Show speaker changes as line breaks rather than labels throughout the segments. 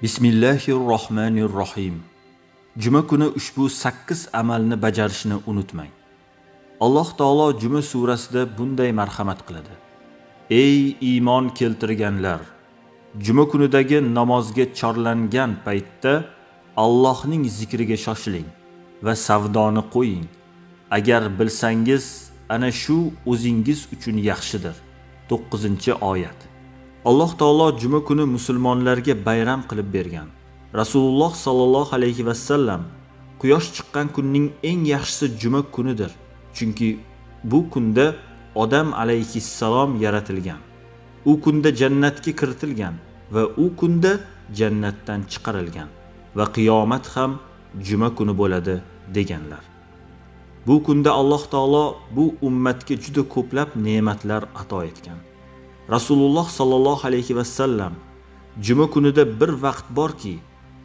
Bismillahirrohmanirrohim. Juma kuni ushbu 8 amalni bajarishni unutmang. Alloh taolo Juma surasida bunday marhamat qiladi. Ey iymon keltirganlar, Juma kunidagi namozga chorlangan paytda Allohning zikriga shoshiling va savdoni qo'ying. Agar bilsangiz, ana shu o'zingiz uchun yaxshidir. 9-oyat. Alloh taolo Juma kuni musulmonlarga bayram qilib bergan. Rasululloh sallallohu alayhi va sallam quyosh chiqqan kunning eng yaxshisi Juma kunidir. Chunki bu kunda odam alayhissalom yaratilgan. U kunda jannatga kiritilgan va u kunda jannatdan chiqarilgan va qiyomat ham Juma kuni bo'ladi deganlar. Bu kunda Alloh taolo bu ummatga juda ko'plab ne'matlar ato etgan. Rasululloh sallallohu alayhi va sallam Juma kunida bir vaqt borki,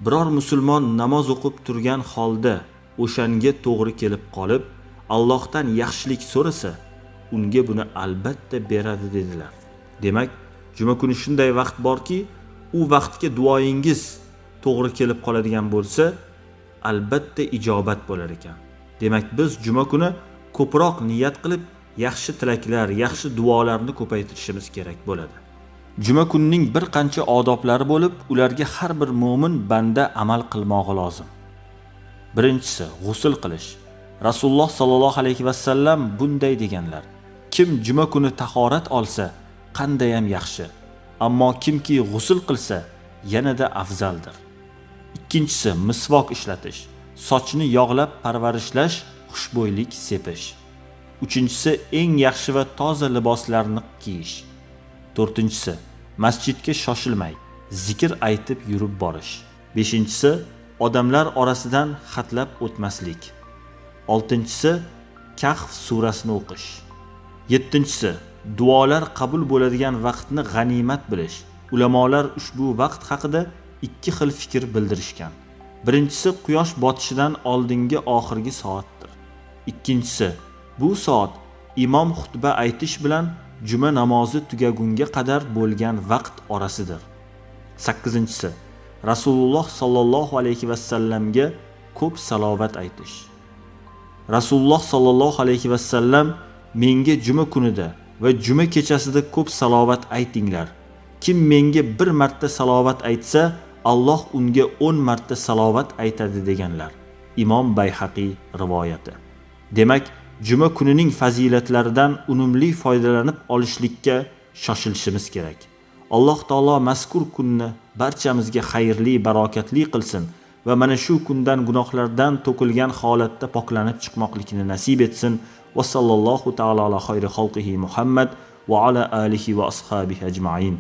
biror musulmon namoz o'qib turgan holda o'shanga to'g'ri kelib qolib, Allohdan yaxshilik so'rasa, unga buni albatta beradi dedilar. Demak, Juma kuni shunday vaqt borki, u vaqtga duoyingiz to'g'ri kelib qoladigan bo'lsa, albatta ijobat bo'lar ekan. Demak, biz Juma kuni ko'proq niyat qilib yaxshi tilaklar, yaxshi duolarni ko'paytirishimiz kerak bo'ladi. Juma kunining bir qancha odoblari bo'lib, ularga har bir mu'min banda amal qilmog'i lozim. Birinchisi, g'usl qilish. Rasululloh sallallohu alayhi va sallam bunday deganlar: kim Juma kuni tahorat olsa, qanday ham yaxshi. Ammo kimki g'usl qilsa, yanada afzaldir. Ikkinchisi, misvok ishlatish. Sochni yog'lab parvarishlash, xushbo'ylik sepish. Uchinchisi, eng yaxshi va toza liboslarni kiyish. To'rtinchisi, masjidga shoshilmay, zikr aytib yurib borish. Beshinchisi, odamlar orasidan xatlab o'tmaslik. Oltinchisi, Kahf surasini o'qish. Yettinchisi, duolar qabul bo'ladigan vaqtni g'animat bilish. Ulamolar ushbu vaqt haqida ikki xil fikr bildirishgan. Birinchisi, quyosh botishidan oldingi oxirgi soatdir. Ikkinchisi, bu soat imom xutba aytish bilan Juma namozi tugagunga qadar bo'lgan vaqt orasidir. 8-si, Rasululloh sallallohu alayhi va sallamga ko'p salovat aytish. Rasululloh sallallohu alayhi va sallam menga Juma kunida va Juma kechasida ko'p salovat aytinglar. Kim menga bir marta salovat aytsa, Alloh unga 10 marta salovat aytadi deganlar. Imom Bayhaqiy rivoyati. Demak, Juma kunining fazilatlaridan unumli foydalanib olishlikka shoshilishimiz kerak. Alloh taolo mazkur kunni barchamizga xayrli, barokatli qilsin va mana shu kundan gunohlardan to'kilgan holatda poklanib chiqmoqlikni nasib etsin. Va sallallohu taala ala xayri xalqihi Muhammad va ala alihi va ashabihi ajma'in.